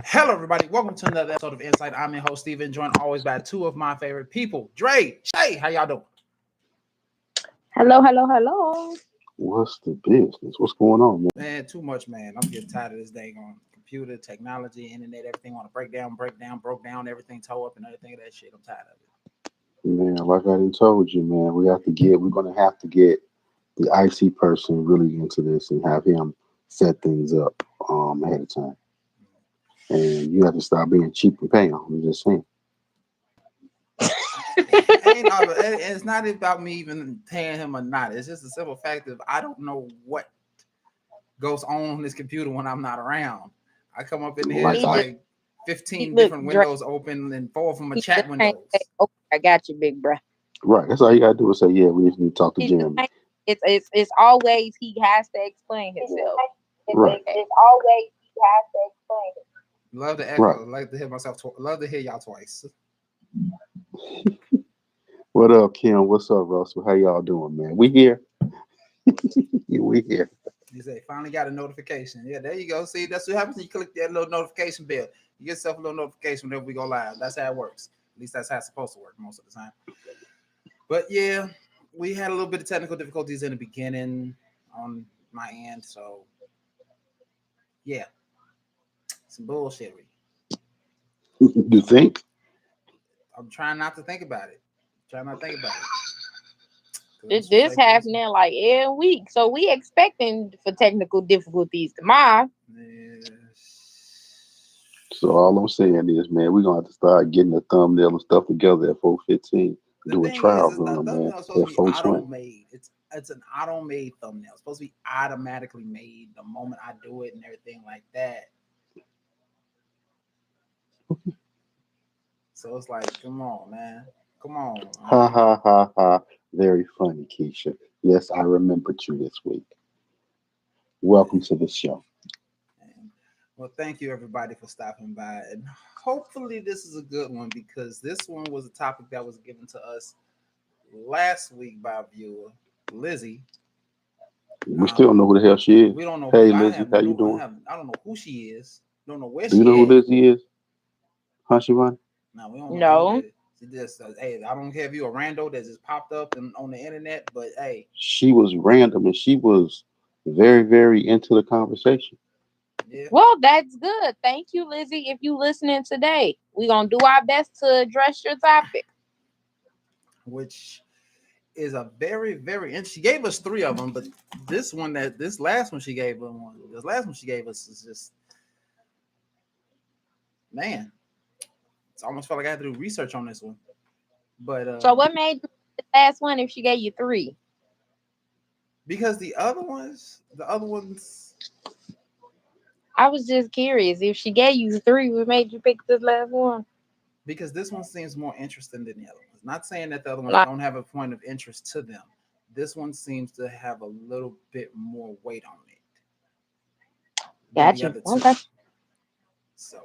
Hello, everybody. Welcome to another episode of En-Syte. I'm your host, Steven, joined always by two of my favorite people, Dre, Shay. How y'all doing? Hello, hello, hello. What's the business? What's going on, man? Man, too much, man. I'm getting tired of this dang on computer, technology, internet, everything want to broke down, everything toe up and everything of that shit. I'm tired of it. Man, like I done told you, man, we're gonna have to get the IT person really into this and have him set things up ahead of time. And you have to stop being cheap and pay him. I'm just saying. It's not about me even paying him or not. It's just a simple fact of I don't know what goes on this computer when I'm not around. I come up in here, it's like 15 different windows open and 4 of them are chat windows. Oh, I got you, big bro. Right. That's all you gotta do is say, yeah, we just need to talk to Jeremy. It's always he has to explain himself. Right. It's always he has to explain it. Love the echo. Right. Like to hear myself. Love to hear y'all twice. What up, Kim? What's up, Russell? How y'all doing, man? We here. We here. You say finally got a notification. Yeah, there you go. See, that's what happens when you click that little notification bell. You get yourself a little notification whenever we go live. That's how it works. At least that's how it's supposed to work most of the time. But yeah, we had a little bit of technical difficulties in the beginning on my end. So yeah, some bullshit. You think? I'm trying not to think about it. Trying not to think about it. This happening like every week, so we expecting for technical difficulties tomorrow. Yeah. So all I'm saying is, man, we're gonna have to start getting the thumbnail and stuff together at 4:15. Do a trial run, man. At 4:20. It's an auto-made thumbnail. It's supposed to be automatically made the moment I do it and everything like that. So it's like, come on, man. Come on. Ha ha ha ha. Very funny, Keisha. Yes, I remembered you this week. Welcome to the show. Well, thank you everybody for stopping by. And hopefully this is a good one because this one was a topic that was given to us last week by a viewer, Lizzie. We still don't know who the hell she is. We don't know. Hey, Lizzie, how you doing? I don't know who she is. Don't know where Do you know who Lizzie is? Huh, Shivani? No, we don't know. No. She just, hey, I don't care if you a rando that just popped up on the internet, but hey. She was random and she was very, very into the conversation. Yeah. Well, that's good. Thank you, Lizzie. If you listening today, we're gonna do our best to address your topic. Which is a very, very interesting. She gave us 3 of them, but this last one she gave us is just, man, it's almost felt like I had to do research on this one. But so what made the last one if she gave you 3? Because the other ones, I was just curious. If she gave you 3, what made you pick this last one? Because this one seems more interesting than the other ones. Not saying that the other ones don't have a point of interest to them. This one seems to have a little bit more weight on it. Gotcha. Okay. So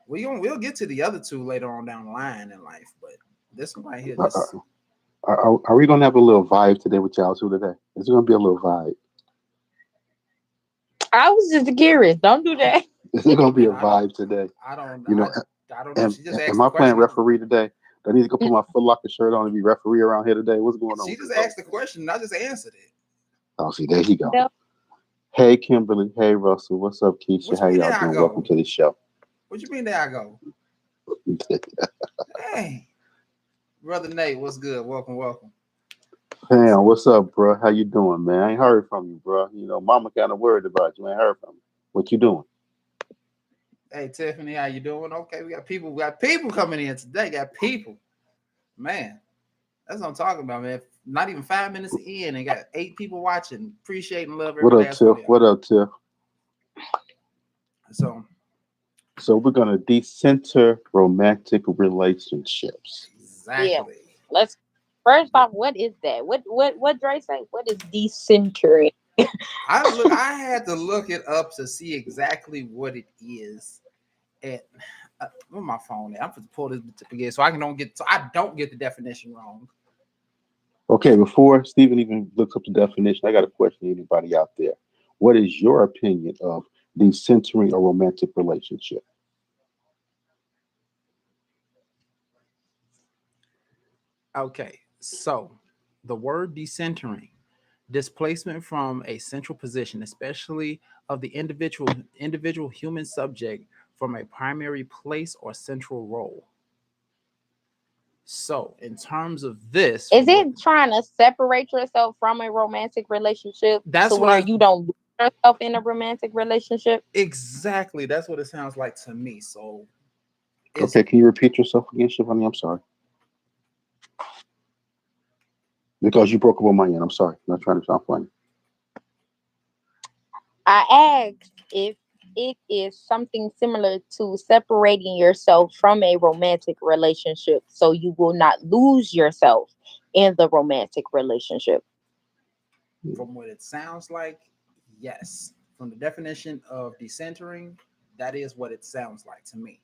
we'll get to the other 2 later on down the line in life, but this one right here. Are we gonna have a little vibe today with y'all too today? Is it gonna be a little vibe? I was just curious. Don't do that. Is it gonna be a vibe today? I don't know. I don't know. She just asked am I playing referee today? Do I need to go put my Foot Locker shirt on and be referee around here today? What's going on? She just asked the question and I just answered it. Oh, see, there you go. Yep. Hey, Kimberly. Hey, Russell. What's up, Keisha? How y'all doing? Welcome to the show. What you mean there I go? Hey, Brother Nate, what's good? Welcome. Fam, what's up, bro? How you doing, man? I ain't heard from you, bro. You know, Mama kind of worried about you. I ain't heard from you. What you doing? Hey, Tiffany, how you doing? Okay, we got people coming in today. Got people, man. That's what I'm talking about, man. Not even 5 minutes in, and got 8 people watching. Appreciate and love every last one. What up, Tiff? So we're gonna decenter romantic relationships. Exactly. Yeah. Let's first off, what is that? What Dre say? What is decentering? I had to look it up to see exactly what it is. And where my phone at? I'm going to pull this again so I don't get the definition wrong. Okay, before Stephen even looks up the definition, I got a question to anybody out there. What is your opinion of decentering a romantic relationship. Okay, so the word decentering, displacement from a central position, especially of the individual human subject from a primary place or central role. So, in terms of this, Is from what it trying to separate yourself from a romantic relationship to that's what where I you don't lose yourself in a romantic relationship? exactly that's what it sounds like to me. So, it's Okay, can you repeat yourself again, Shivani? I'm sorry. Because you broke up on my end. I'm sorry. I'm not trying to sound funny. I asked if it is something similar to separating yourself from a romantic relationship so you will not lose yourself in the romantic relationship. from what it sounds like, yes. From the definition of decentering, that is what it sounds like to me.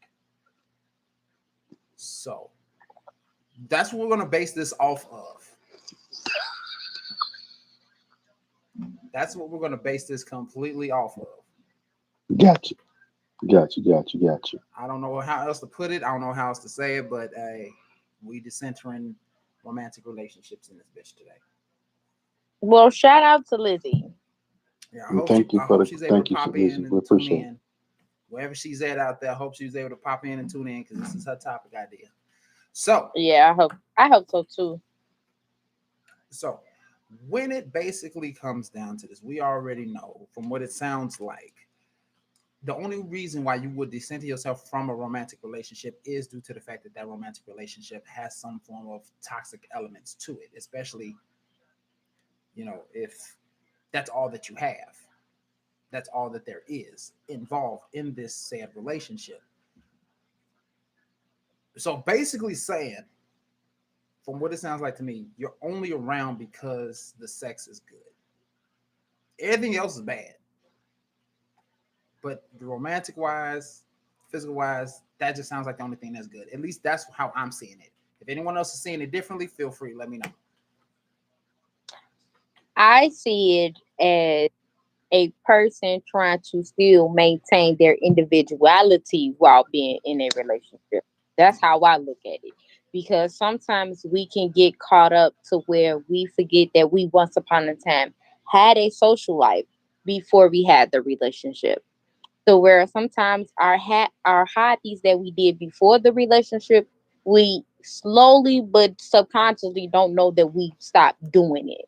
So, that's what we're going to base this off of. That's what we're going to base this completely off of. Gotcha. Gotcha. Gotcha. Gotcha. I don't know how else to put it. I don't know how else to say it, but we decentering romantic relationships in this bitch today. Well, shout out to Lizzie. Yeah, And thank you I for hope the she's able to thank you, pop in Lizzie. We and tune appreciate it. in wherever she's at out there. I hope she's able to pop in and tune in because this is her topic idea. So, Yeah, I hope so too. so when it basically comes down to this, we already know from what it sounds like. The only reason why you would dissent yourself from a romantic relationship is due to the fact that that romantic relationship has some form of toxic elements to it, especially, if that's all that you have, that's all that there is involved in this said relationship. So basically saying, from what it sounds like to me, you're only around because the sex is good. Everything else is bad. But the romantic wise, physical wise, that just sounds like the only thing that's good. At least that's how I'm seeing it. If anyone else is seeing it differently, feel free, let me know. I see it as a person trying to still maintain their individuality while being in a relationship. That's how I look at it. Because sometimes we can get caught up to where we forget that we once upon a time had a social life before we had the relationship. So where sometimes our hobbies that we did before the relationship, we slowly but subconsciously don't know that we stopped doing it.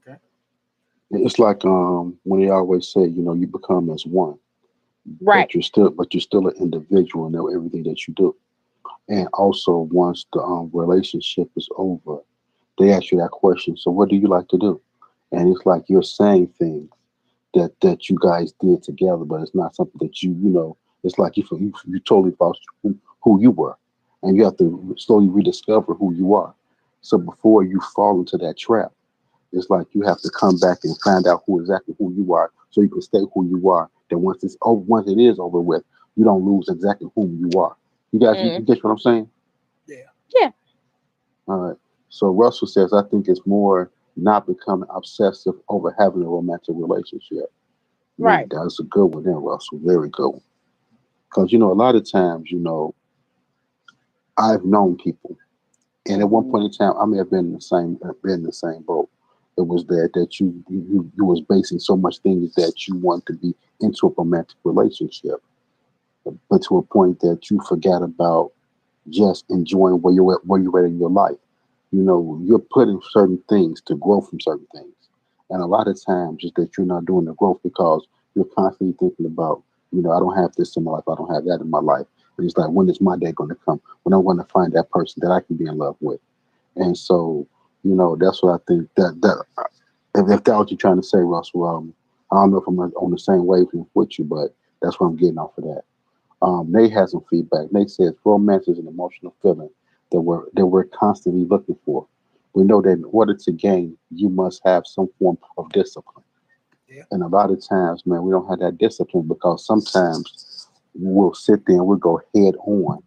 Okay. It's like when they always say, you become as one, Right. but you're still an individual and know everything that you do. And also, once the relationship is over, they ask you that question. So, what do you like to do? And it's like you're saying things that you guys did together, but it's not something that you. It's like you totally lost who you were, and you have to slowly rediscover who you are. So before you fall into that trap, it's like you have to come back and find out exactly who you are, so you can stay who you are. Then once it is over with, you don't lose exactly who you are. You guys, you Mm. get what I'm saying? Yeah. Yeah. All right. So Russell says, I think it's more not becoming obsessive over having a romantic relationship. Man, Right. that's a good one there, Russell. Very good one. Because a lot of times, I've known people, and at one Hmm. point in time, I may have been in the same boat. It was that you was basing so much things that you want to be into a romantic relationship, but to a point that you forgot about just enjoying where you're at in your life. You're putting certain things to grow from certain things. And a lot of times it's that you're not doing the growth because you're constantly thinking about, I don't have this in my life, I don't have that in my life. And it's like, when is my day going to come? When I'm going to find that person that I can be in love with? And so, that's what I think that if that what you're trying to say, Russell, I don't know if I'm on the same wavelength with you, but that's what I'm getting off of that. Nate has some feedback. Nate says romance is an emotional feeling that we're constantly looking for. We know that in order to gain, you must have some form of discipline. Yeah. And a lot of times, man, we don't have that discipline because sometimes we'll sit there and we'll go head on,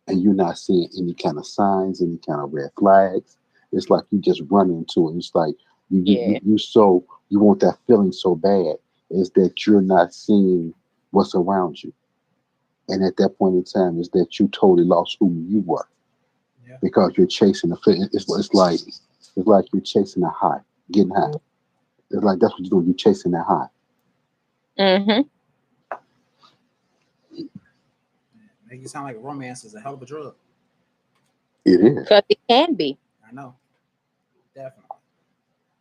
and you're not seeing any kind of signs, any kind of red flags. It's like you just run into it. It's like you Yeah. you, you so you want that feeling so bad. is that you're not seeing what's around you. And at that point in time, is that you totally lost who you were Yeah. because you're chasing a fit. It's like you're chasing a high, getting high. It's like that's what you're doing. You're chasing that high. Mm-hmm. Make you sound like romance is a hell of a drug. It is. Because it can be. I know. Definitely.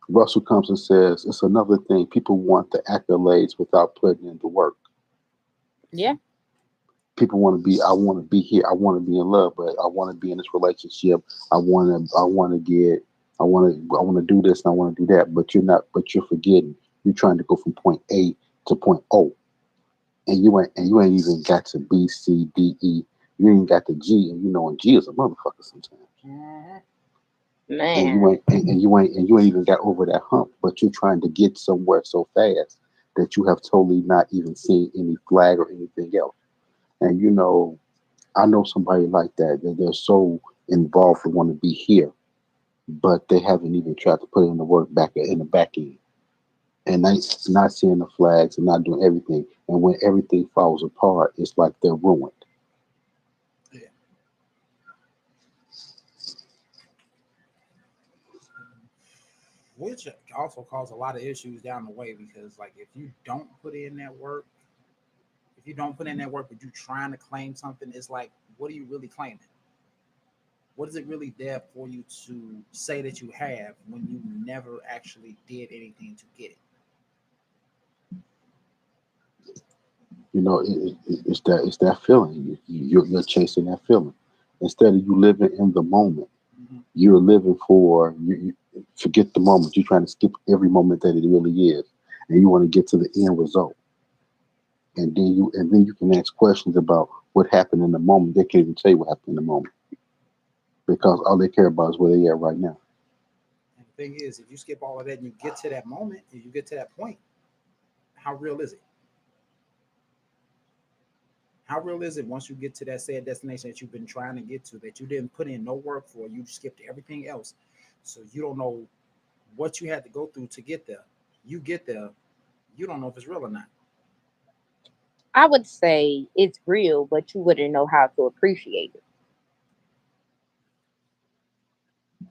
Russell comes and says it's another thing. People want the accolades without putting in the work. Yeah. People want to be. I want to be here. I want to be in love, but I want to be in this relationship. I want to. I want to get. I want to. I want to do this and I want to do that. But you're not. But you're forgetting. You're trying to go from point A to point O, and you ain't even got to B, C, D, E. You ain't got the G, and and G is a motherfucker sometimes. Mm-hmm. And Man. you ain't even got over that hump, but you're trying to get somewhere so fast that you have totally not even seen any flag or anything else. And I know somebody like that they're so involved and want to be here, but they haven't even tried to put in the work back in the back end, and they not seeing the flags and not doing everything. And when everything falls apart, it's like they're ruined. Yeah. Which also cause a lot of issues down the way because, like, if you don't put in that work, if you don't put in that work, but you trying to claim something, it's like, what are you really claiming? What is it really there for you to say that you have when you never actually did anything to get it? It's that feeling. You're chasing that feeling instead of you living in the moment. Mm-hmm. You're living for you forget the moment. You're trying to skip every moment that it really is, and you want to get to the end result. And then you can ask questions about what happened in the moment. They can't even tell you what happened in the moment because all they care about is where they are right now. And the thing is, if you skip all of that and you get to that moment and you get to that point, how real is it? How real is it once you get to that said destination that you've been trying to get to that you didn't put in no work for? You skipped everything else. So you don't know what you had to go through to get there. You get there, you don't know if it's real or not. I would say it's real, but you wouldn't know how to appreciate it.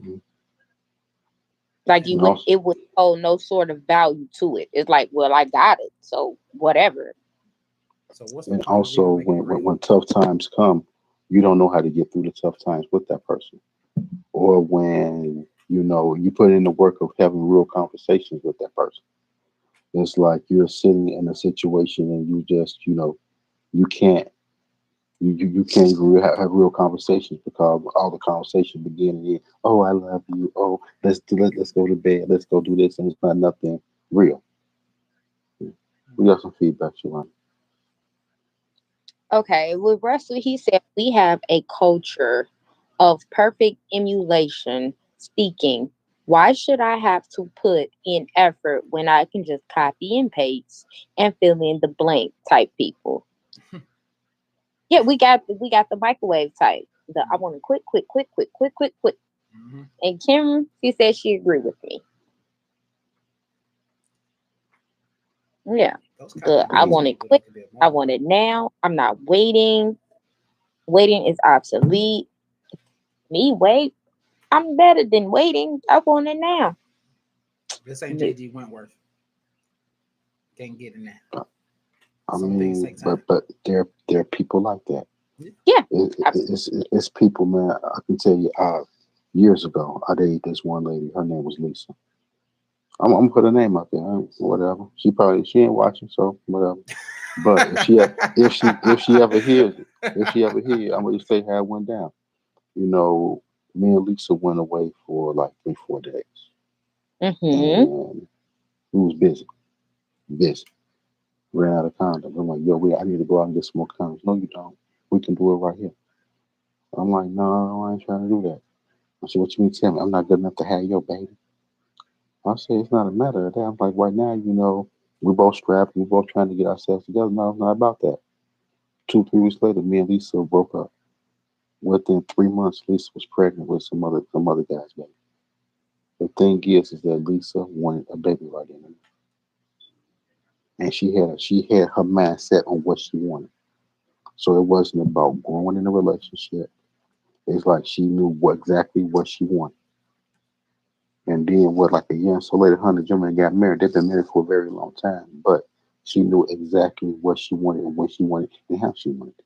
Mhm. Like And you And would, also, it would hold no sort of value to it. It's like, well, I got it, so whatever. so what's the and point of also even making it when real? tough times come, you don't know how to get through the tough times with that person. Or when you put in the work of having real conversations with that person. It's like you're sitting in a situation and you just you can't you can't even have real conversations because all the conversation begin in, oh, I love you, oh, let's go to bed, let's go do this, and it's not nothing real. We got some feedback, Siobhan. Okay, with Russell, he said we have a culture of perfect emulation seeking. Why should I have to put in effort when I can just copy and paste and fill in the blank type people? Yeah, we got the microwave type. The I want to quick, quick, quick, quick, quick, quick, quick. Mm-hmm. And Kim, she said she agreed with me. Yeah, Those copy the and I paste want it people quick. that could be a I motherfucker. want it now. I'm not waiting. Waiting is obsolete. Me wait. I'm better than waiting. I want it now. This ain't Me- JG Wentworth. Can't get in there. I Some things mean, take time. but there are people like that. Yeah. Yeah, It's people, man. I can tell you, years ago, I dated this one lady. Her name was Lisa. I'm gonna put her name out there. Whatever. She ain't watching, so whatever. But if she ever hears, I'm gonna say how it went down. You know, me and Lisa went away for like 3 4 days, Mm-hmm. and we was busy. Ran out of condoms. I'm like, yo, I need to go out and get some more condoms. No, you don't. We can do it right here. I'm like, no, I ain't trying to do that. I said, what you mean tell me? I'm not good enough to have your baby. I said, it's not a matter of that. I'm like, right now, we both strapped, we both trying to get ourselves together. No, it's not about that. 2 3 weeks later, me and Lisa broke up. Within 3 months, Lisa was pregnant with some other guy's baby. The thing is that Lisa wanted a baby right in. and she had her mindset on what she wanted. So it wasn't about growing in a relationship. It's like she knew exactly what she wanted. And then what, like a year or so later, her and Jimmy got married. They've been married for a very long time, but she knew exactly what she wanted and when she wanted and how she wanted it.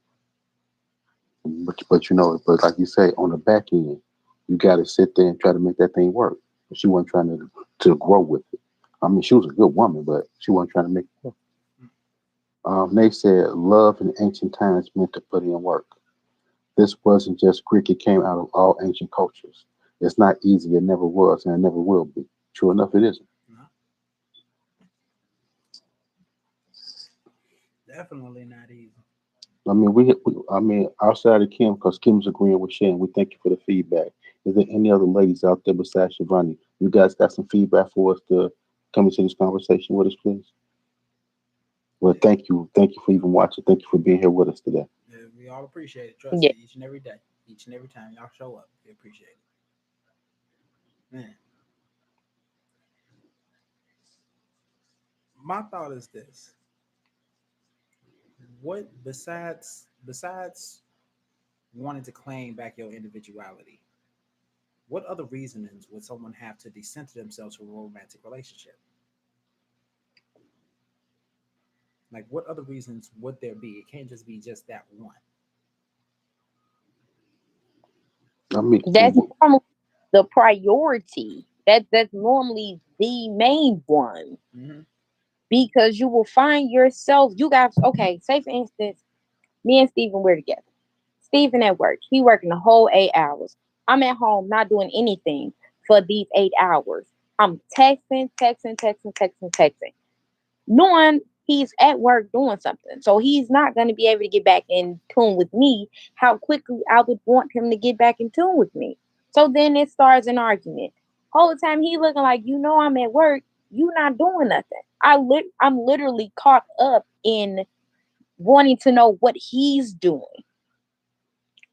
But but like you say, on the back end, you got to sit there and try to make that thing work. But she wasn't trying to grow with it. I mean, she was a good woman, but she wasn't trying to make it work. They said love in ancient times meant to put in work. This wasn't just Greek, it came out of all ancient cultures. It's not easy, it never was, and it never will be. True enough, it isn't. No, definitely not easy. I mean, I mean, outside of Kim, because Kim's agreeing with Shan, we thank you for the feedback. Is there any other ladies out there besides Shivani? You guys got some feedback for us to come into this conversation with us, please? Well, thank you for even watching. Thank you for being here with us today. Yeah, we all appreciate it. Trust Yeah. me, each and every day, each and every time y'all show up, we appreciate it. Man, my thought is this: what besides wanting to claim back your individuality, what other reasonings would someone have to decenter themselves from a romantic relationship? Like, what other reasons would there be? It can't just be just that one. I mean, That's normally the priority. That's normally the main one, Mm-hmm. because you will find yourself. You guys, okay. Say for instance, me and Steven we're together. Steven at work. He working the whole 8 hours. I'm at home not doing anything for these 8 hours. I'm texting, knowing he's at work doing something. So he's not going to be able to get back in tune with me how quickly I would want him to get back in tune with me. So then it starts an argument. Whole time he looking like, I'm at work, you not doing nothing. I'm literally caught up in wanting to know what he's doing.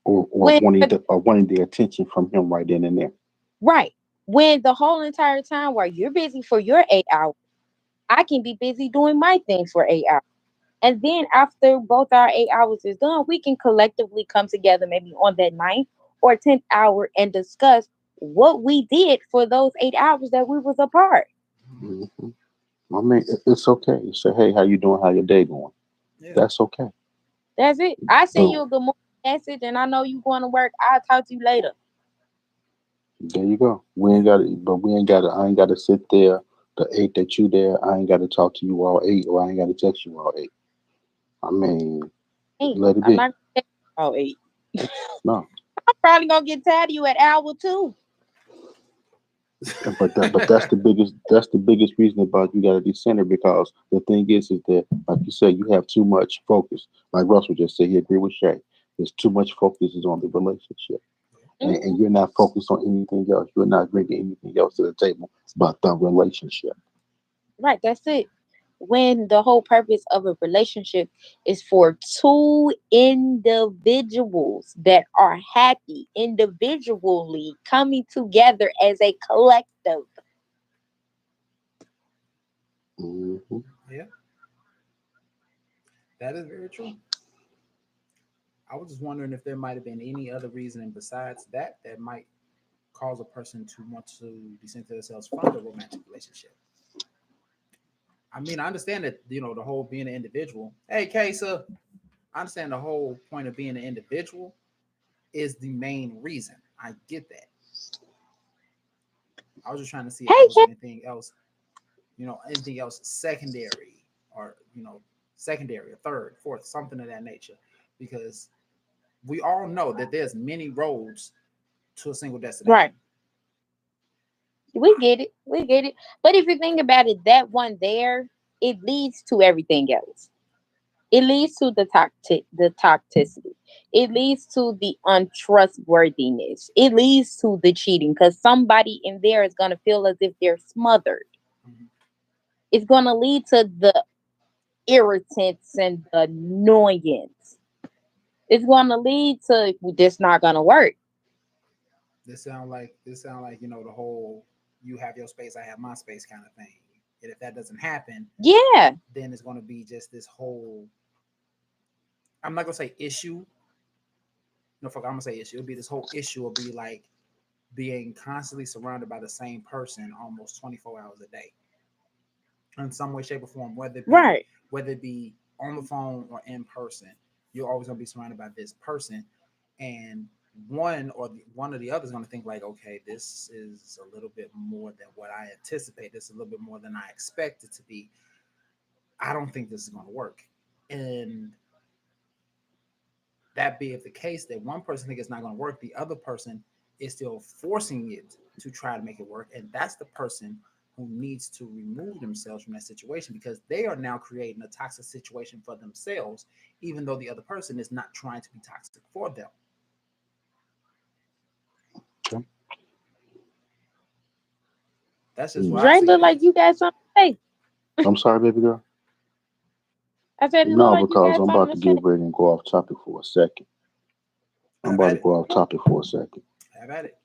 or When wanting the attention from him right then and there. right. When the whole entire time while you're busy for your 8 hours, I can be busy doing my things for 8 hours. And then after both our 8 hours is done, we can collectively come together maybe on that ninth or 10th hour and discuss what we did for those 8 hours that we was apart. Mm-hmm. Hmm. I mean, it's okay. You say, hey, how you doing? How your day going? Yeah. That's okay. That's it. I send But you a good morning message and I know you going to work. I'll talk to you later. there you go. We Yeah. ain't got to, but we ain't got to. I ain't got to sit there. The 8 that you there, I ain't got to talk to you all 8, or I ain't got to text you all 8. I mean, Hey, let it I'm be. not gonna oh 8. No, I'm probably gonna get tired of you at hour 2. but that's the biggest reason about you got to be centered, because the thing is that, like you said, you have too much focus. Like Russell just said, he agree with Shay. There's too much focus is on the relationship, and Mhm. you're not focused on anything else. You're not bringing anything else to the table but the relationship. Right, that's it. When the whole purpose of a relationship is for two individuals that are happy individually coming together as a collective. Hmm. Yeah, that is very true. I was just wondering if there might have been any other reasoning besides that might cause a person to want to decenter themselves from the romantic relationship. I mean, I understand that the whole being an individual. Hey, Kaysa, I understand the whole point of being an individual is the main reason. I get that. I was just trying to see if there Hey, was anything else secondary, or secondary, or third, fourth, something of that nature, because we all know that there's many roads to a single right. destination. We get it. We get it. But if you think about it, that one there, it leads to everything else. It leads to the toxicity. It leads to the untrustworthiness. It leads to the cheating because somebody in there is gonna feel as if they're smothered. Mhm. It's gonna lead to the irritants and the annoyance. It's gonna lead to this not gonna work. This sound like the whole "you have your space, I have my space" kind of thing. And if that doesn't happen, Yeah. then it's going to be just this whole. I'm not gonna say issue. No, fuck, I'm gonna say issue. It'll be this whole issue. Will be like being constantly surrounded by the same person almost 24 hours a day, in some way, shape, or form. Right. Whether it be on the phone or in person, you're always gonna be surrounded by this person, and one or the other is gonna think like, okay, this is a little bit more than what I anticipate. This is a little bit more than I expect it to be. I don't think this is gonna work, and that being the case, that one person thinks it's not going to work, the other person is still forcing it to try to make it work, and that's the person who needs to remove themselves from that situation because they are now creating a toxic situation for themselves, even though the other person is not trying to be toxic for them. Okay. That's just what I Drake see it look like as. you got something to say. I'm sorry, baby girl. I said it look No, like you because got I'm about something to to say. get ready and go off topic for a second. I'm Have about at to it. go off topic for a second. Have at it.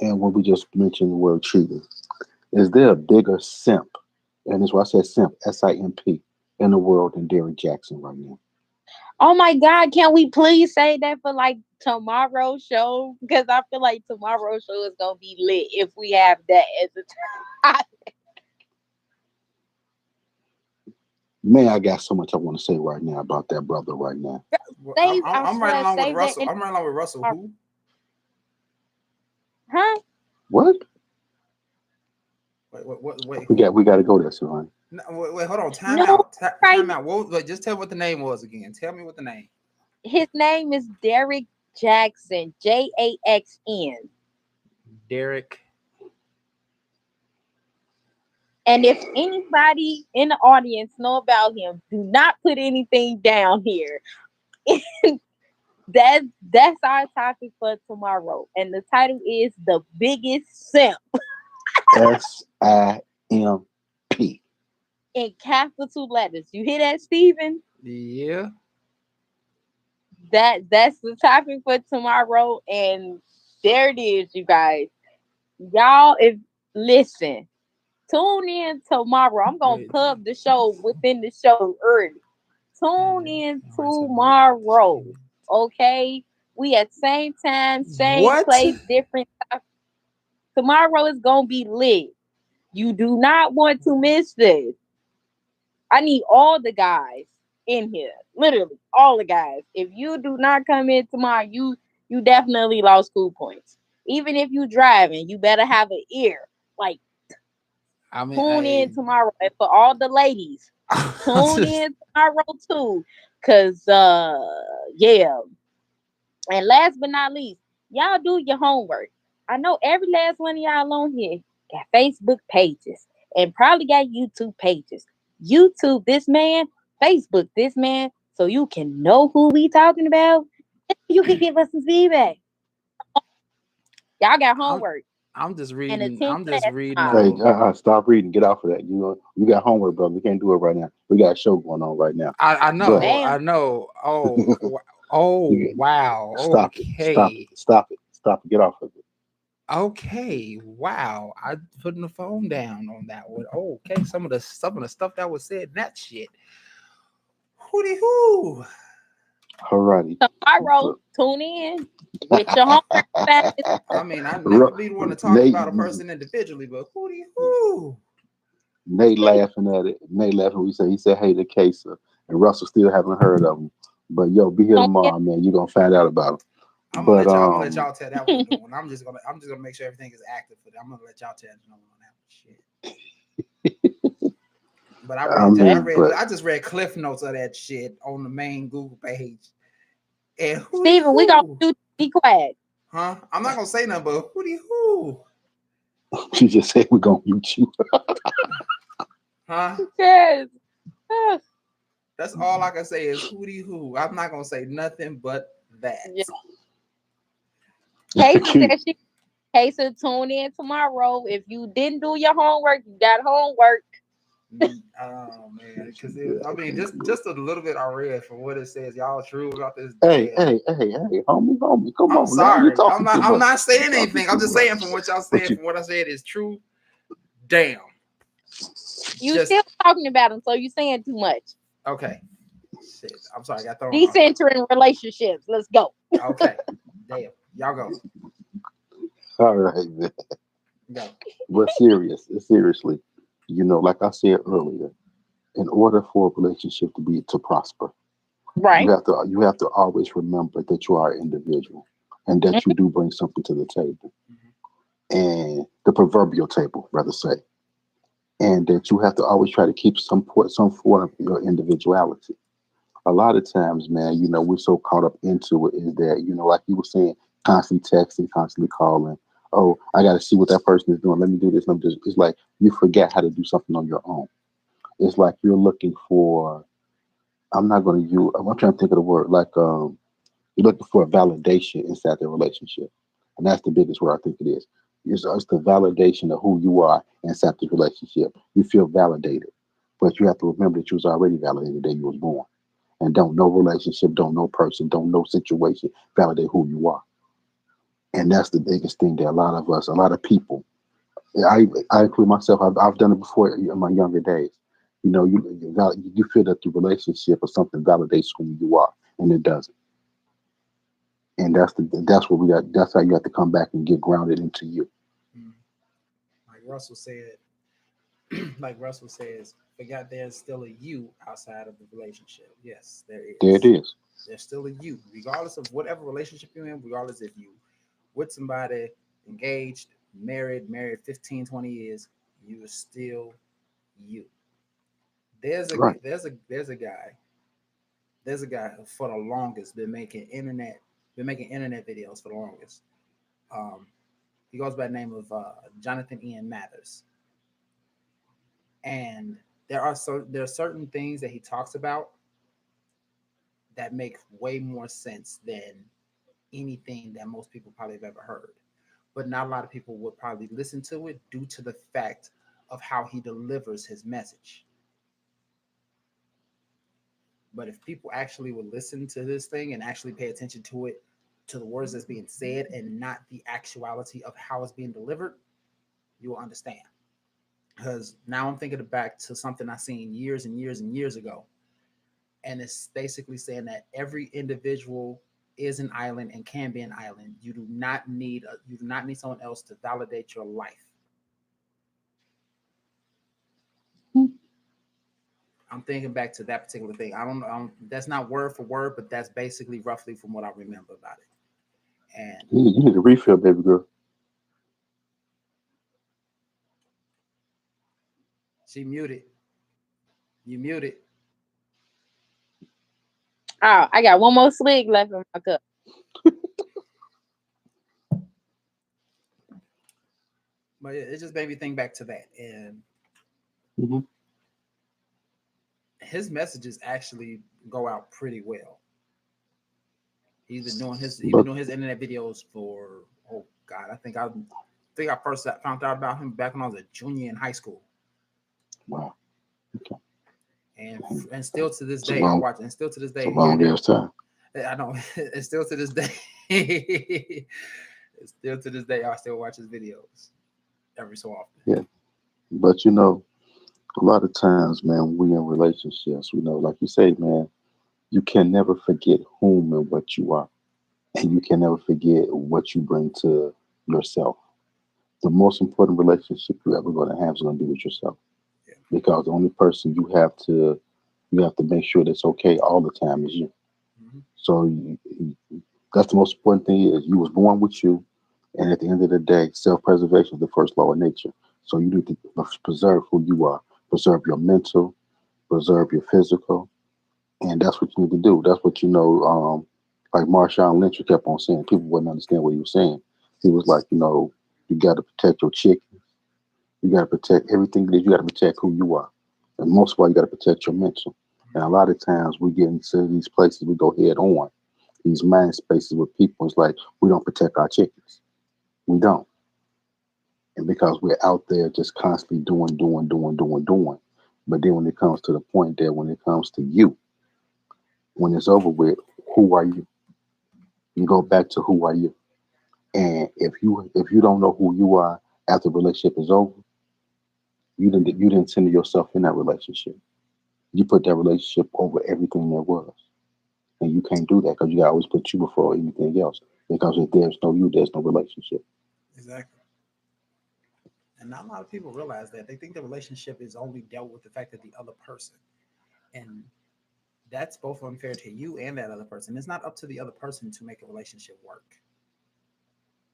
And when we just mentioned the word cheating, is there a bigger simp, and that's why I said simp, SIMP, in the world than Derrick Jackson right now? Oh my God, can we please say that for like tomorrow's show? Because I feel like tomorrow's show is gonna be lit if we have that as a topic. Man, I got so much I want to say right now about that brother right now. Well, Save, I I'm right swear, along with save that Russell. in I'm right along with Russell. Who? huh? What? Wait, We who? got to go there, son. No, wait, hold on. Time No, out. right. Time out. Wait, just tell what the name was again. Tell me what the name. His name is Derrick Jackson, Jaxn. Derrick. And if anybody in the audience know about him, do not put anything down here. That's our topic for tomorrow, and the title is the biggest simp SIMP. in capital letters. You hear that, Steven? Yeah. That's the topic for tomorrow, and there it is, you guys. Y'all, if listen, tune in tomorrow. I'm gonna Wait. pub the show within the show early. Tune in tomorrow, okay? We at same time, same What? place, different. Tomorrow is gonna be lit. You do not want to miss this. I need all the guys in here, literally all the guys. If you do not come in tomorrow, you definitely lost school points. Even if you driving, you better have an ear. Like I mean, tune in tomorrow, and for all the ladies, tune in tomorrow too, cause yeah. And last but not least, y'all do your homework. I know every last one of y'all on here got Facebook pages and probably got YouTube pages. YouTube this man, Facebook this man, so you can know who we talking about. You can give us some feedback. Y'all got homework I'm just and reading. attend I'm just class reading. tomorrow. Hey, stop reading. Get off of that. You know, you got homework, brother. We can't do it right now. We got a show going on right now. I know. But Damn. I know. Oh, wow. stop it. Stop Okay. it. Stop it. Stop it. Get off of it. Okay. Wow. I putting the phone down on that one. Okay. Some of the stuff that was said. That shit. Hootie hoo. Alrighty. Tomorrow, tune in. Get your homework back. I mean, I never be one to talk Nate, about a person individually, but hootie hoo. Nate laughing at it. Nate laughing. He said, hey, the case. And Russell still haven't heard of him. But yo, be here tomorrow, man. You're gonna find out about him. I'm But gonna let y'all tell that one. I'm just gonna make sure everything is active for them. I'm gonna let y'all tell no one on that shit. But I just read cliff notes of that shit on the main Google page. And Steven, we gonna do be quiet. Huh? I'm not gonna say nothing, but hootie hoo. She just said we're gonna mute you. Huh? Yes. That's all I can say is hootie hoo. I'm not gonna say nothing but that. Yeah. Casey, tune in tomorrow. If you didn't do your homework, you got homework. Oh man, because I mean, just a little bit I read from what it says. Y'all true about this. Hey, homie, come I'm on. sorry. Now I'm not saying anything. I'm just saying from what y'all said. From what I said is true. Damn. You Just still talking about them, so you saying too much. okay. Shit. I'm sorry, I got thrown off. Decentering relationships. Let's go. Okay. Damn. Y'all go. All right, man. Go. But seriously, like I said earlier, in order for a relationship to prosper, you Right. have to you have to always remember that you are an individual and that you do bring something to the table, Mhm. and the proverbial table, rather say, and that you have to always try to keep some form of your individuality. A lot of times, man, we're so caught up into it is that, like you were saying, constantly texting, constantly calling. Oh, I got to see what that person is doing. Let me do this. Let me do this. It's like you forget how to do something on your own. It's like you're looking for, I'm not going to use, I'm trying to think of the word, like you're looking for a validation inside the relationship. And that's the biggest word I think it is. It's the validation of who you are inside the relationship. You feel validated. But you have to remember that you was already validated that you was born. And don't no relationship, don't no person, don't no situation validate who you are. And that's the biggest thing that a lot of us, a lot of people, I include myself, I've done it before in my younger days. You feel that the relationship or something validates who you are, and it doesn't. And that's what we got. That's how you have to come back and get grounded into you. Mhm. Like Russell said, like Russell says, forgot there's still a you outside of the relationship. Yes, there There it is. is. There's still a you, regardless of whatever relationship you're in, regardless if you with somebody, engaged, married 15, 20 years, you are still you. Right. There's a guy for the longest been making internet videos for the longest. Um, he goes by the name of Jonathan Ian Mathers, and there are certain things that he talks about that make way more sense than anything that most people probably have ever heard. But not a lot of people would probably listen to it due to the fact of how he delivers his message. But if people actually would listen to this thing and actually pay attention to it, to the words that's being said and not the actuality of how it's being delivered, you will understand. Because now I'm thinking back to something I seen years and years and years ago. And it's basically saying that every individual is an island and can be an island. You do not need someone else to validate your life. I'm thinking back to that particular thing. I don't know. That's not word for word, but that's basically roughly from what I remember about it. And You need a refill, baby girl. she muted. You muted. Oh, I got one more swig left in my cup. But it just made me think back to that. And Hmm. his messages actually go out pretty well. He's been But doing his internet videos for, oh God, I think I first found out about him back when I was a junior in high school. wow, okay. And still to this It's a day I long, watch, and still to this it's a day here long and ass time. there I know and still to this day still to this day I still watch his videos every so often. Yeah, but a lot of times, man, we in relationships. Like you say, man, you can never forget whom and what you are, and you can never forget what you bring to yourself. The most important relationship you're ever going to have is going to be with yourself, Yeah. because the only person you have to make sure that's okay all the time is you. Hmm. So that's the most important thing is you was born with you, and at the end of the day, self-preservation is the first law of nature. So you need to preserve who you are, preserve your mental, preserve your physical, and that's what you need to do. That's what like Marshawn Lynch kept on saying. People wouldn't understand what he was saying. He was like, you got to protect your chicken. You got to protect everything that you got to protect who you are, and most of all, you got to protect your mental. And a lot of times we get into these places, we go head on these mind spaces with people. It's like we don't protect our chickens. We don't, and because we're out there just constantly doing, doing, doing, doing, doing. But then when it comes to the point that when it comes to you, when it's over with, who are you? You go back to who are you. And if you don't know who you are after the relationship is over, You didn't center yourself in that relationship. You put that relationship over everything there was, and you can't do that because you got to always put you before anything else. Because if there's no you, there's no relationship. Exactly. And not a lot of people realize that. They think the relationship is only dealt with the fact that the other person. And that's both unfair to you and that other person. It's not up to the other person to make a relationship work.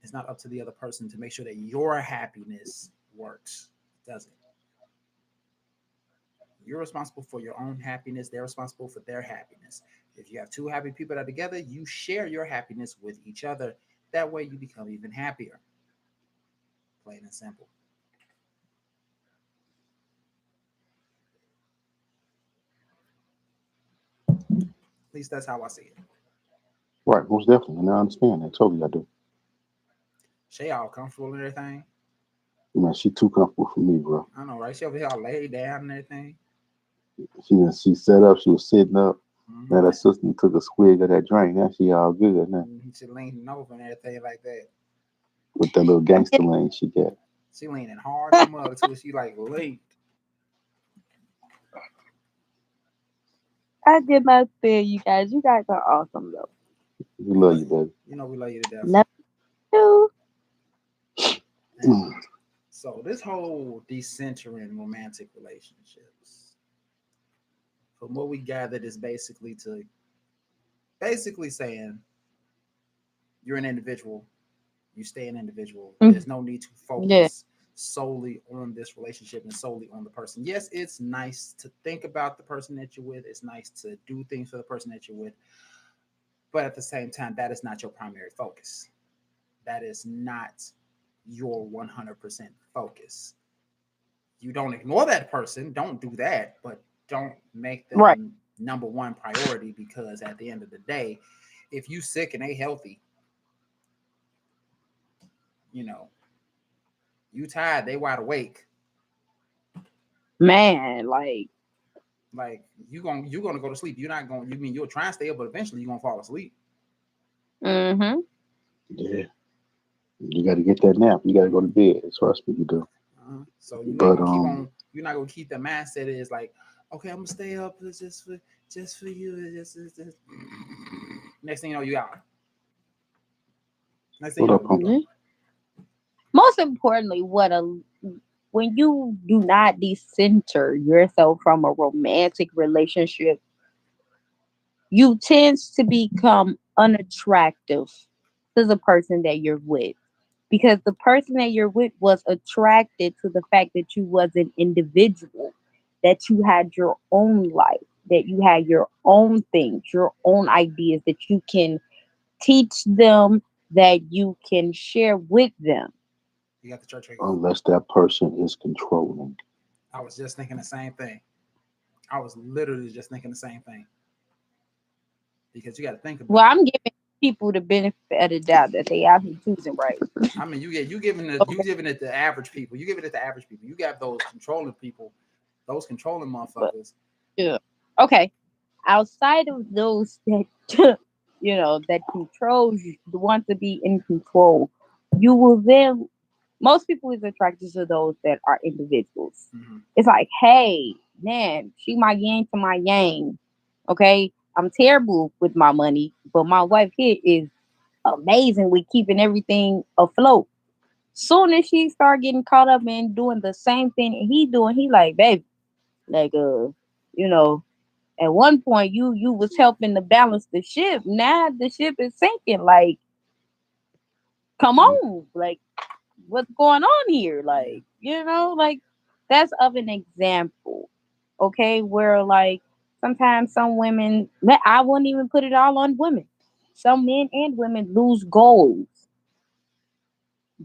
It's not up to the other person to make sure that your happiness works. It doesn't. You're responsible for your own happiness. They're responsible for their happiness. If you have two happy people that are together, you share your happiness with each other. That way you become even happier. Plain and simple. At least that's how I see it. Right, most definitely. And I understand that. Totally, I do. She all comfortable and everything. Man, she too comfortable for me, bro. I know, right? She over here all laid down and everything. She set up. She was sitting up. Now Mm-hmm. that sister took a swig of that drink. Now she all good now She leaning over and everything like that. with that little gangster lane she got. She leaning hard in the mug too. She like late. I did not feel you guys. You guys are awesome though. We We love love you, you. baby. You know we love you to death. Love you. And so this whole decentering romantic relationships, from what we gathered, is basically saying you're an individual, you stay an individual. Mm. There's no need to Yeah. focus solely on this relationship and solely on the person. Yes, it's nice to think about the person that you're with. It's nice to do things for the person that you're with. But at the same time, that is not your primary focus. That is not your 100% focus. You don't ignore that person. Don't do that, but don't make Right. them number one priority, because at the end of the day, if you sick and they healthy, you know, you tired, they wide awake. Man, like, Like you're gonna go to sleep. You're not going. You mean you'll try and stay up, but eventually you're gonna fall asleep. mm-hmm. Yeah, you got to get that nap. You got to go to bed. Trust me, you do. So you ain't But gonna keep on. You're not gonna keep the mindset is like, okay, I'm gonna stay up just for you. Just. Next thing you know, you out. Next thing what you up, know, Pumpkin? Most importantly, when you do not decenter yourself from a romantic relationship, you tend to become unattractive to the person that you're with, because the person that you're with was attracted to the fact that you was an individual, that you had your own life, that you had your own things, your own ideas that you can teach them, that you can share with them. you got the church hanging. Unless that person is controlling. I was just thinking the same thing. I was literally just thinking the same thing, because you got to think Well, about it. I'm giving people the benefit of the doubt that they out here choosing right. I mean, you giving it the average people. You giving it to average people. You got those controlling people, those controlling But motherfuckers. yeah. Okay. Outside of those that that controls you, the want to be in control, you will then most people is attracted to those that are individuals. Mm-hmm. It's like, hey, man, she my yang to my yang. Okay. I'm terrible with my money, but my wife here is amazing with keeping everything afloat. Soon as she start getting caught up in doing the same thing that he doing, he like, baby, like you know, at one point you was helping to balance the ship. Now the ship is sinking. Like, come Mhm. on, like what's going on here? Yeah. Like, like that's of an example. Okay, where like sometimes some women, I wouldn't even put it all on women. Some men and women lose goals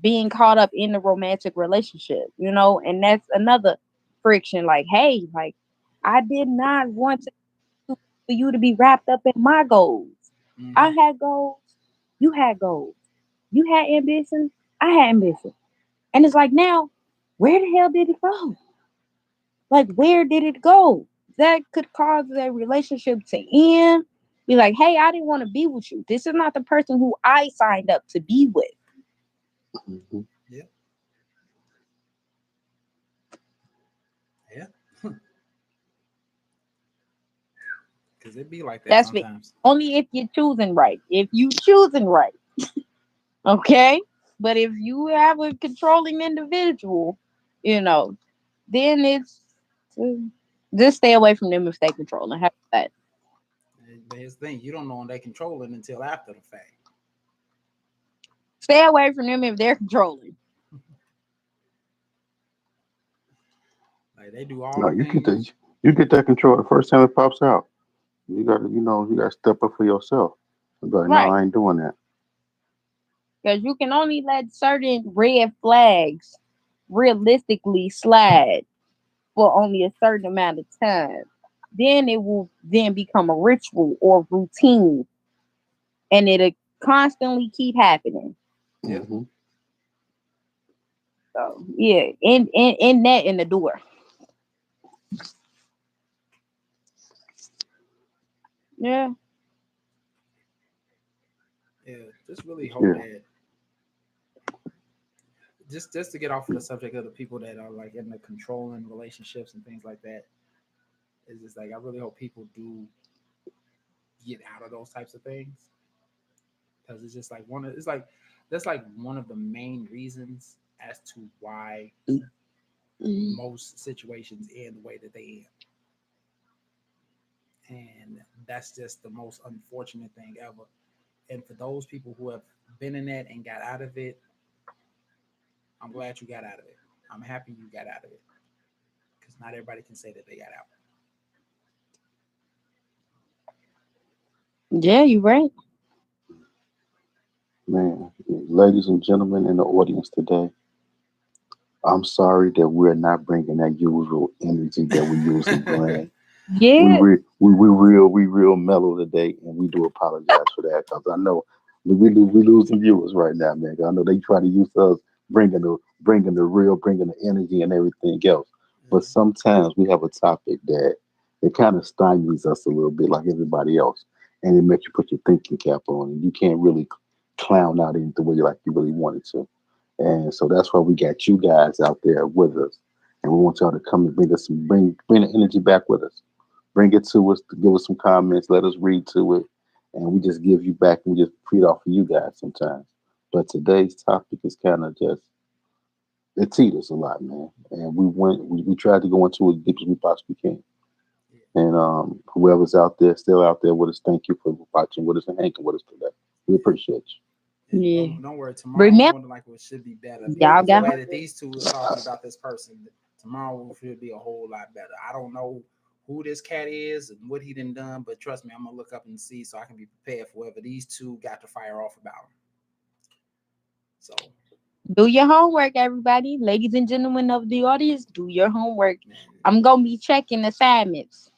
being caught up in the romantic relationship, and that's another friction. Like, hey, like I did not want for you to be wrapped up in my goals. I Mm-hmm. had goals, you had goals. You had ambition, I had ambition. And it's like now, where the hell did it go? Like, where did it go? That could cause a relationship to end. Be like, hey, I didn't want to be with you. This is not the person who I signed up to be with. Mhm. Yeah. Because it be like that That's sometimes. only if you're choosing right. If you choosing right, okay. But if you have a controlling individual, you know, then it's uh, just stay away from them if they controlling. Have that. But here's the thing, you don't know when they controlling until after the fact. Stay away from them if they're controlling. Like they do all No, the things. you get that control the first time it pops out. You gotta, you gotta step up for yourself. You be like, no, Right. I ain't doing that. Because you can only let certain red flags realistically slide for only a certain amount of time. Then it will then become a ritual or routine, and it'll constantly keep happening. Yep. Hmm. So yeah, in that in the door. Yeah. Yeah. Just really hope Yeah. that just to get off of the subject of the people that are like in the controlling relationships and things like that. It's just like I really hope people do get out of those types of things because it's just like it's like that's like one of the main reasons as to why most situations end the way that they end, and that's just the most unfortunate thing ever. And for those people who have been in that and got out of it, I'm glad you got out of it. I'm happy you got out of it because not everybody can say that they got out. Yeah, you're right. Man, ladies and gentlemen in the audience today, I'm sorry that we're not bringing that usual energy that we usually bring. Yeah. We real mellow today, and we do apologize for that because I know we losing viewers right now, man. 'Cause I know they try to use us bringing the real, bringing the energy and everything else. But sometimes we have a topic that it kind of stymies us a little bit, like everybody else, and it makes you put your thinking cap on, and you can't really clown out in the way like you really wanted to. And so that's why we got you guys out there with us, and we want y'all to come and bring the energy back with us. Bring it to us, to give us some comments, let us read to it, and we just give you back and we just feed off of you guys sometimes. But today's topic is kind of just it teeters a lot, man. And we tried to go into it as deep as we possibly can. And whoever's out there, still out there with us, thank you for watching with us and hanging with us today. We appreciate And Yeah. don't worry, tomorrow Remember, more than likely it should be better y'all because the got way that these two are talking about this person, tomorrow should be a whole lot better. I don't know who this cat is and what he done, but trust me, I'm gonna look up and see so I can be prepared for whatever these two got to fire off about him. So, do your homework, everybody. Ladies and gentlemen of the audience, do your homework. man, I'm gonna be checking assignments.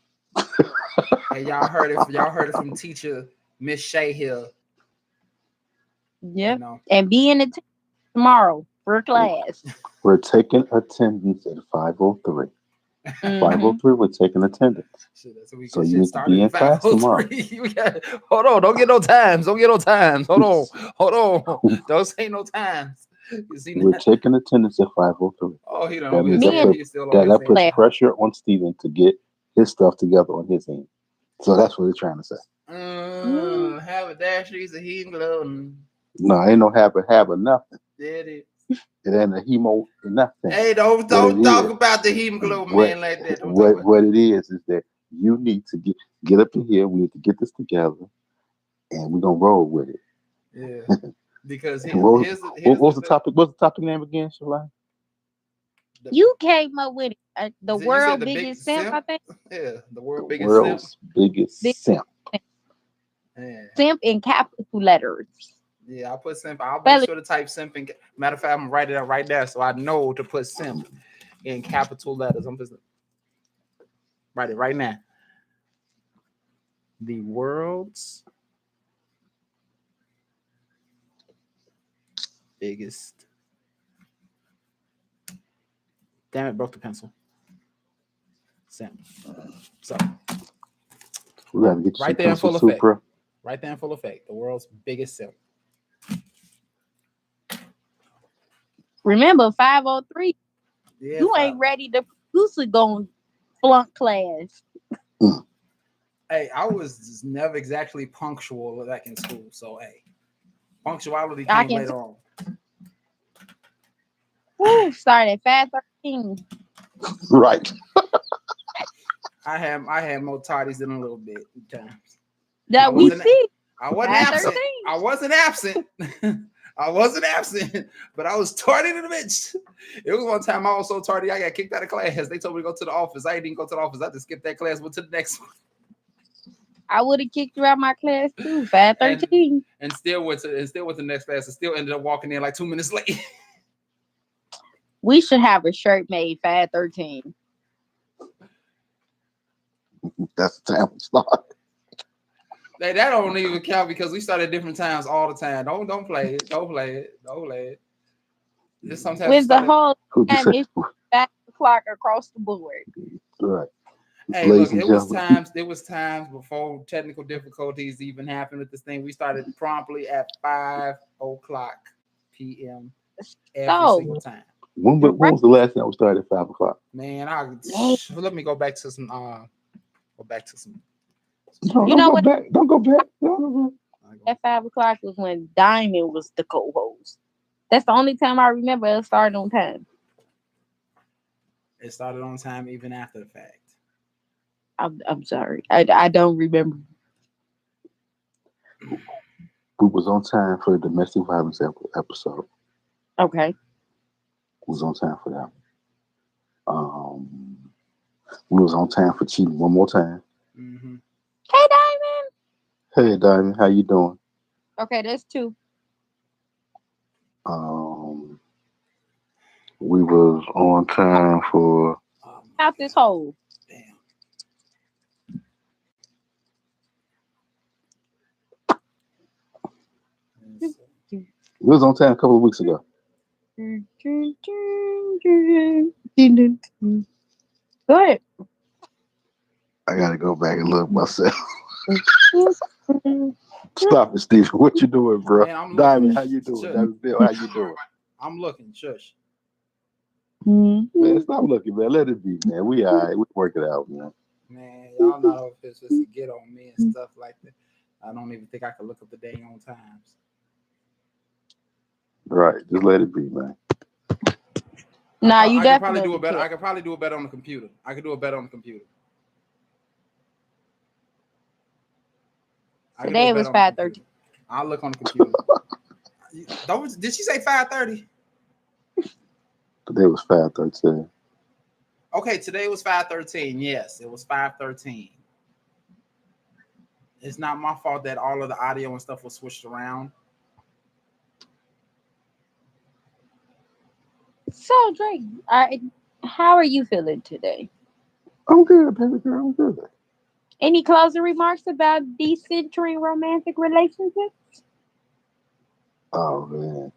hey, y'all heard it? Y'all heard it from teacher Miss Shay here. You Yep. know, And be in the tomorrow for you. class. We're taking attendance at 5:03. At Mm-hmm. 5:03, we're taking attendance. shit, so we So get you shit need to be started in at class tomorrow. 5:03. We got hold on, don't get no times. Don't get no times. Hold on. Don't say no times. You see We're that? taking attendance at 5:03. Oh, he That done means missed. Me Yeah, and he's still on his that puts end. class. pressure on Steven to get his stuff together on his end. So that's what he's trying to say. Mm, Have a dash, he's a heating glow. No, ain't no have nothing. There it is. It ain't a hemo nothing. Hey, What it don't talk is, about the hemoglobin what man like that. Don't talk about what it is that you need to get up in here. We need to get this together, and we're gonna roll with it. yeah. Because what, here's was the the thing. topic? What's the topic name again, Shalai? The, you came up with it. The you said world the big biggest simp, simp. I think. Yeah, the The world biggest simp. world's biggest Big simp. Yeah. simp in capital letters. Yeah, I'll put simp. I'll make Spell it. sure to type simp in. Matter of fact, I'm gonna write it out right there so I know to put simp in capital letters. I'm just write it right now. The world's biggest. Damn it, broke the pencil. Simp. So We gotta get you some right there in pencil full effect. super. Right there in full effect. The world's biggest simp. Remember, 503. Yeah, You five. ain't ready. The producer going flunk class. Mm. Hey, I was just never exactly punctual back in school. So hey, punctuality I came can later on. start at 5:13. Right. I had more tardies than a little bit at times. I That we wasn't see I wasn't absent. 5:13. I wasn't absent. I wasn't absent, but I was tardy to the bitch. It was one time I was so tardy I got kicked out of class. They told me to go to the office. I didn't even go to the office. I just skipped that class, went to the next one, I would have kicked you out my class too. and 5:13. still went to the next class and still ended up walking in like 2 minutes late. We should have a shirt made 5:13. That's the time we start. Hey, that don't even count because we start at different times all the time. Don't play it. Don't play it. Don't play it. Just sometimes we With the start at, whole Who'd you time say? it's 5 o'clock across the board. Right. hey, Ladies look, and it was gentlemen. times. It was times before technical difficulties even happened with this thing. We started promptly at 5 o'clock p.m. every So single time. When was the last time we started at 5 o'clock? Man, yeah, let me go back to some. Go back to some. No, you don't know go what? back. Don't go back. Don't go At 5 o'clock was when Diamond was the co-host. That's the only time I remember us starting on time. It started on time even after the fact. I'm sorry. I don't remember. back. We was on time for the domestic violence episode. Okay. We was on time for that. We was on time for cheating one more time. Mm-hmm. Hey Diamond. Hey, Diamond, how you doing? Okay, that's 2. Um, we was on time for. Oh my Out this god! hole. Damn. It's, We was on time a couple of weeks ago. Go ahead. I gotta go back and look myself. Stop it, Steve. What you doing, bro? man, I'm Diamond, looking. how you doing? Shush. Diamond Bill, how you doing? I'm looking. Shush. Man, stop looking, man. Let it be, man. We all right. We work it out, man. Man, y'all not over here supposed to get on me and stuff like that. I don't even think I can look up the dang on times. Right. Just let it be, man. Nah, you I could probably do definitely it better. can. I could probably do it better on the computer. I could do it better on the computer. I could do Today it it was better on the computer. 5:13. I'll look on the computer. Don't did she say 5:30? Today was 5:13. Okay, today was 5:13. Yes, it was 5:13. It's not my fault that all of the audio and stuff was switched around. So Drake, how are you feeling today? I'm good, baby girl. I'm good. Any closing remarks about decentering romantic relationships? Oh man.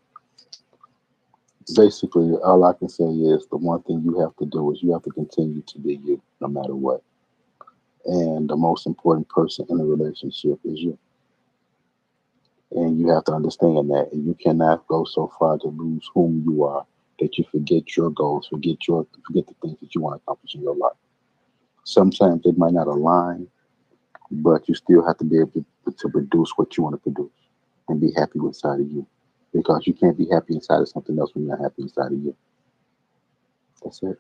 Basically, all I can say is the one thing you have to do is you have to continue to be you, no matter what. And the most important person in a relationship is you. And you have to understand that. And you cannot go so far to lose whom you are that you forget your goals, forget the things that you want to accomplish in your life. Sometimes they might not align, but you still have to be able to produce what you want to produce and be happy inside of you. Because you can't be happy inside of something else when you're not happy inside of you. That's it.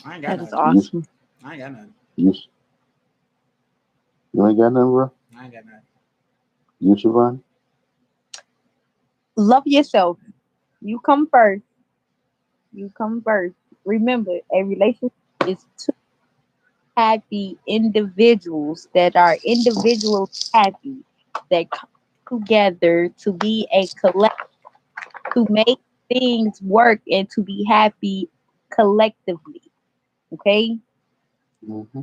I ain't got That is nothing. You, awesome. I ain't got nothing. you, you ain't got nothing, bro? I ain't got nothing. You, Siobhan? Love yourself. You come first. You come first. Remember, a relationship is two happy individuals that are individually happy that come together to be a collect to make things work and to be happy collectively. Okay, Mm-hmm.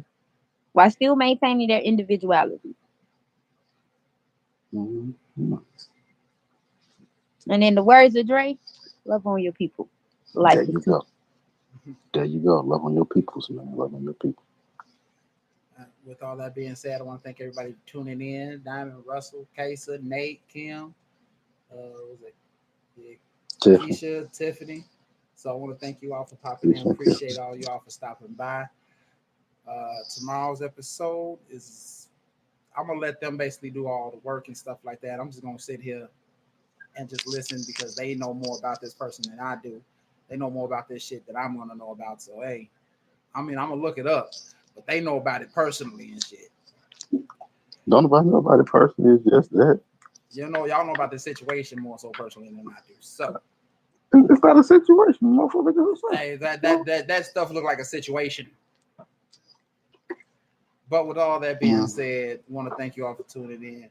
while still maintaining their individuality. Mm-hmm. And in the words of Dre, love on your people. Like There it you too. go. There you go. Love on your peoples, man. Love on your people. With all that being said, I want to thank everybody for tuning in. Diamond, Russell, Kasa, Nate, Kim, was it yeah, Tiffany. Keisha, Tiffany. So I want to thank you all for popping in. Appreciate Appreciate all you all for stopping by. Tomorrow's episode is I'm gonna let them basically do all the work and stuff like that. I'm just gonna sit here and just listen because they know more about this person than I do. They know more about this shit that I'm gonna know about. So hey, I mean I'm gonna look it up, but they know about it personally and shit. Don't nobody know about it personally. It's just that You know, y'all know about the situation more so personally than I do. So it's not a situation. Motherfucker, just a hey, that stuff look like a situation. But with all that being said, I want to thank you all for tuning in.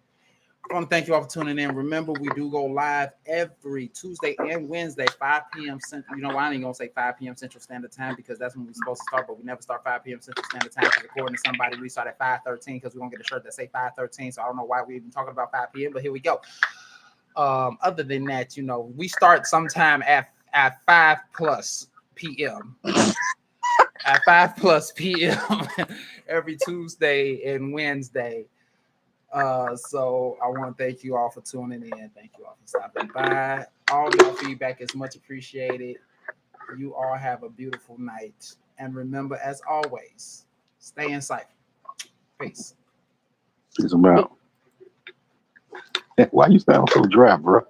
I want to thank you all for tuning in. Remember, we do go live every Tuesday and Wednesday, 5 p.m. Central. You know, I ain't gonna say 5 p.m. Central Standard Time because that's when we're supposed to start, but we never start 5 p.m. Central Standard Time. Because according to somebody, we start at 5:13 because we're gonna get a shirt that say 5:13. So I don't know why we even talking about 5 p.m. But here we go. Other than that, you know, we start sometime at 5 plus p.m. at 5 plus p.m. every Tuesday and Wednesday. So I want to thank you all for tuning in. Thank you all for stopping by. All your feedback is much appreciated. You all have a beautiful night. And remember, as always, stay in sight. Peace. it's about. Why you sound so dry, bro?